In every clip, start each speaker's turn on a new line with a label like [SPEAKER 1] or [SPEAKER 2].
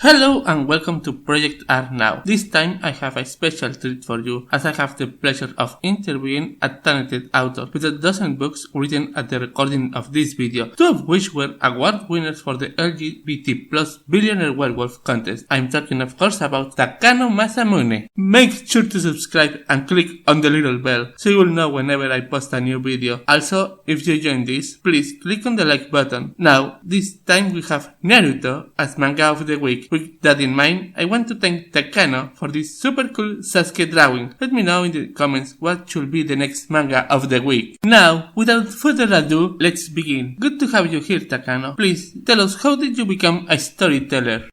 [SPEAKER 1] Hello and welcome to Project R Now. This time I have a special treat for you as I have the pleasure of interviewing a talented author with a dozen books written at the recording of this video, two of which were award winners for the LGBT plus Billionaire Werewolf contest. I'm talking of course about Takano Masamune. Make sure to subscribe and click on the little bell so you will know whenever I post a new video. Also, if you enjoy this, please click on the like button. Now, this time we have Naruto as manga of the week. With that in mind, I want to thank Takano for this super cool Sasuke drawing. Let me know in the comments what should be the next manga of the week. Now, without further ado, let's begin. Good to have you here, Takano. Please tell us, how did you become a storyteller?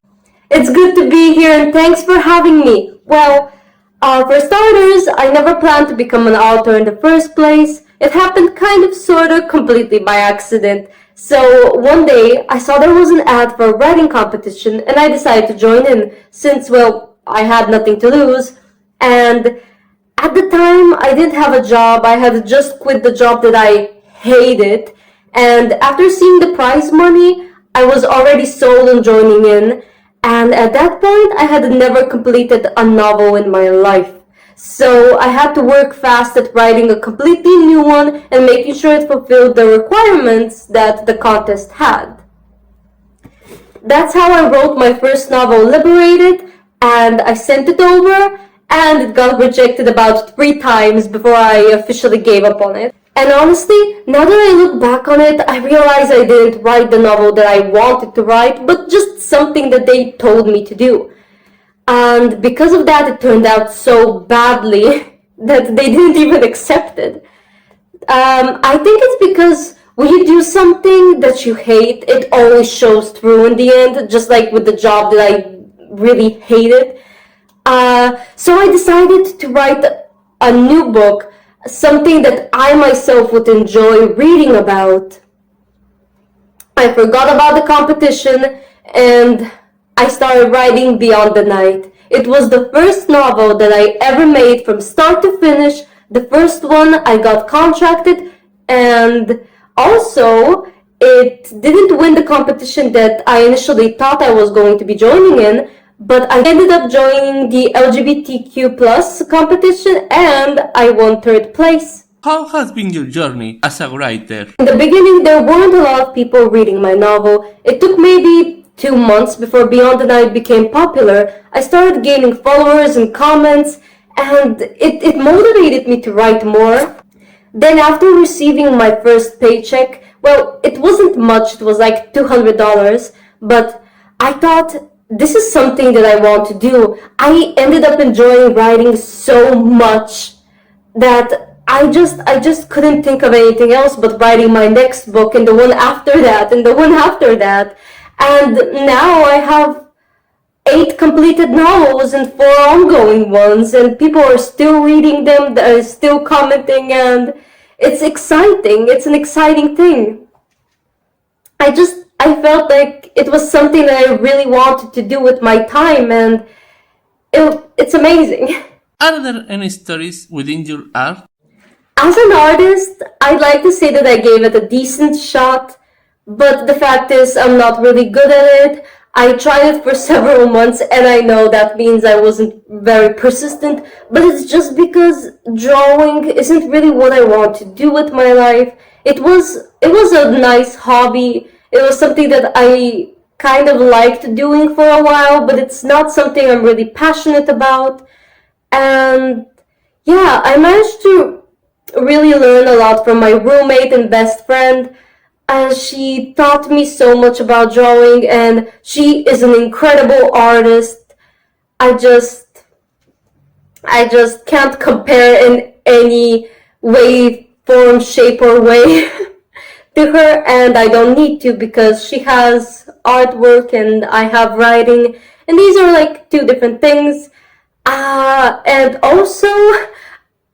[SPEAKER 2] It's good to be here and thanks for having me. Well, for starters, I never planned to become an author in the first place. It happened kind of sorta completely by accident. So one day I saw there was an ad for a writing competition and I decided to join in since, well, I had nothing to lose. And at the time I didn't have a job. I had just quit the job that I hated. And after seeing the prize money, I was already sold on joining in. And at that point I had never completed a novel in my life. So I had to work fast at writing a completely new one and making sure it fulfilled the requirements that the contest had. That's how I wrote my first novel, Liberated, and I sent it over and it got rejected about 3 times before I officially gave up on it. And honestly, now that I look back on it, I realize I didn't write the novel that I wanted to write, but just something that they told me to do. And because of that, it turned out so badly that they didn't even accept it. I think it's because when you do something that you hate, it always shows through in the end, just like with the job that I really hated. So I decided to write a new book, something that I myself would enjoy reading about. I forgot about the competition and I started writing Beyond the Night. It was the first novel that I ever made from start to finish, the first one I got contracted, and also it didn't win the competition that I initially thought I was going to be joining in, but I ended up joining the LGBTQ plus competition and I won 3rd place.
[SPEAKER 1] How has been your journey as a writer?
[SPEAKER 2] In the beginning, there weren't a lot of people reading my novel. It took maybe 2 months before Beyond the Night became popular. I started gaining followers and comments, and it motivated me to write more. Then after receiving my first paycheck, well, it wasn't much, it was like $200, but I thought, this is something that I want to do. I ended up enjoying writing so much that I just couldn't think of anything else but writing my next book and the one after that and the one after that. And now I have 8 completed novels and 4 ongoing ones, and people are still reading them, they're still commenting, and it's exciting. It's an exciting thing. I felt like it was something that I really wanted to do with my time, and it's amazing.
[SPEAKER 1] Are there any stories within your art?
[SPEAKER 2] As an artist, I'd like to say that I gave it a decent shot. But the fact is, I'm not really good at it. I tried it for several months and I know that means I wasn't very persistent, but it's just because drawing isn't really what I want to do with my life. It was a nice hobby. It was something that I kind of liked doing for a while, but it's not something I'm really passionate about. And yeah, I managed to really learn a lot from my roommate and best friend. And she taught me so much about drawing, and she is an incredible artist. I just can't compare in any way, form, shape, or way to her, and I don't need to because she has artwork and I have writing, and these are like 2 different things. And also,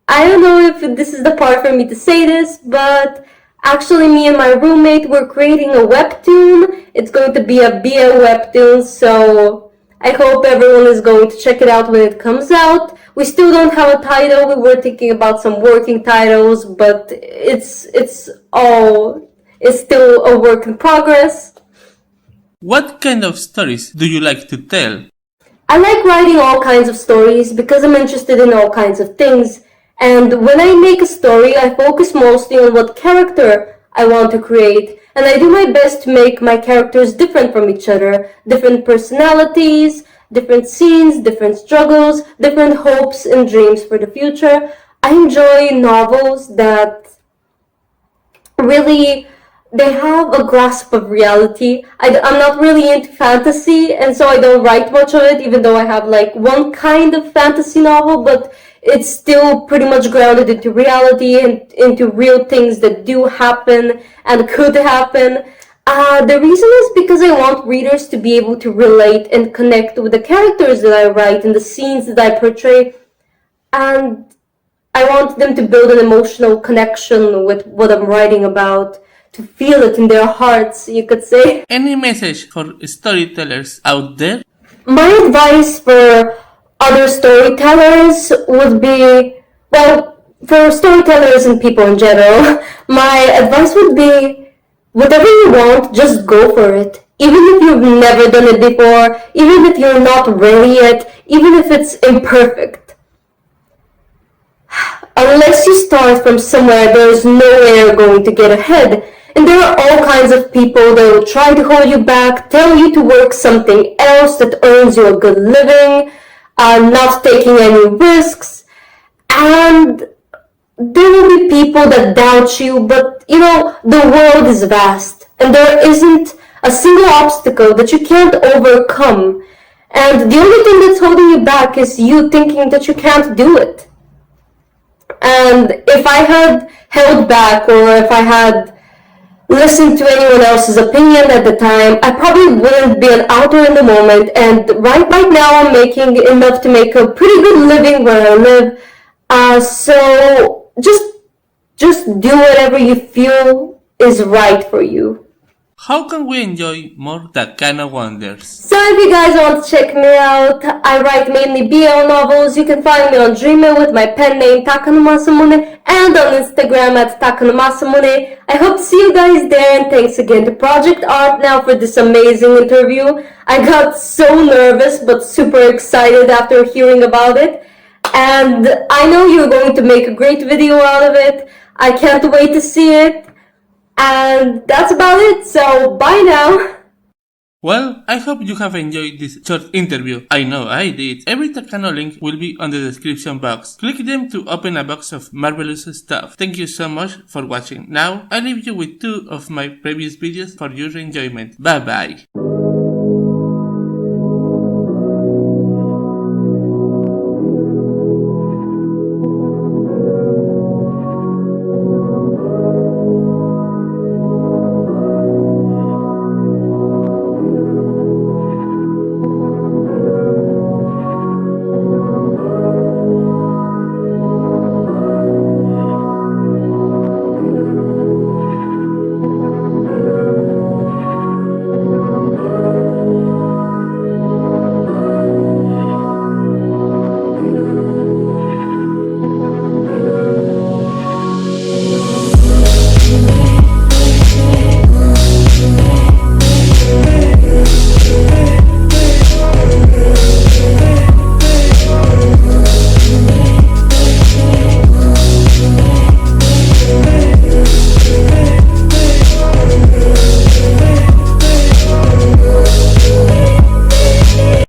[SPEAKER 2] I don't know if this is the part for me to say this, but actually, me and my roommate were creating a webtoon. It's going to be a BL webtoon, so I hope everyone is going to check it out when it comes out. We still don't have a title. We were thinking about some working titles, but it's still a work in progress.
[SPEAKER 1] What kind of stories do you like to tell?
[SPEAKER 2] I like writing all kinds of stories because I'm interested in all kinds of things. And when I make a story, I focus mostly on what character I want to create. And I do my best to make my characters different from each other. Different personalities, different scenes, different struggles, different hopes and dreams for the future. I enjoy novels that really they have a grasp of reality. I'm not really into fantasy, and so I don't write much of it, even though I have like one kind of fantasy novel, but it's still pretty much grounded into reality and into real things that do happen and could happen. The reason is because I want readers to be able to relate and connect with the characters that I write and the scenes that I portray, and I want them to build an emotional connection with what I'm writing about, to feel it in their hearts, you could say.
[SPEAKER 1] Any message for storytellers out there?
[SPEAKER 2] My advice for other storytellers would be, well, for storytellers and people in general, my advice would be, whatever you want, just go for it. Even if you've never done it before, even if you're not ready yet, even if it's imperfect. Unless you start from somewhere, there's no way you're going to get ahead. And there are all kinds of people that will try to hold you back, tell you to work something else that earns you a good living, not taking any risks. And there will be people that doubt you, but the world is vast, and there isn't a single obstacle that you can't overcome. And the only thing that's holding you back is you thinking that you can't do it. And if I had held back, or if I had listened to anyone else's opinion at the time, I probably wouldn't be an author in the moment. And right now I'm making enough to make a pretty good living where I live. So just do whatever you feel is right for you.
[SPEAKER 1] How can we enjoy more Takano Wonders?
[SPEAKER 2] So if you guys want to check me out, I write mainly BL novels. You can find me on Dreammail with my pen name Takano Masamune, and on Instagram at Takano Masamune. I hope to see you guys there, and thanks again to Project Art Now for this amazing interview. I got so nervous but super excited after hearing about it, and I know you're going to make a great video out of it. I can't wait to see it. And that's about it, so bye now!
[SPEAKER 1] Well, I hope you have enjoyed this short interview. I know I did. Every Takano link will be on the description box. Click them to open a box of marvelous stuff. Thank you so much for watching. Now, I leave you with 2 of my previous videos for your enjoyment. Bye bye!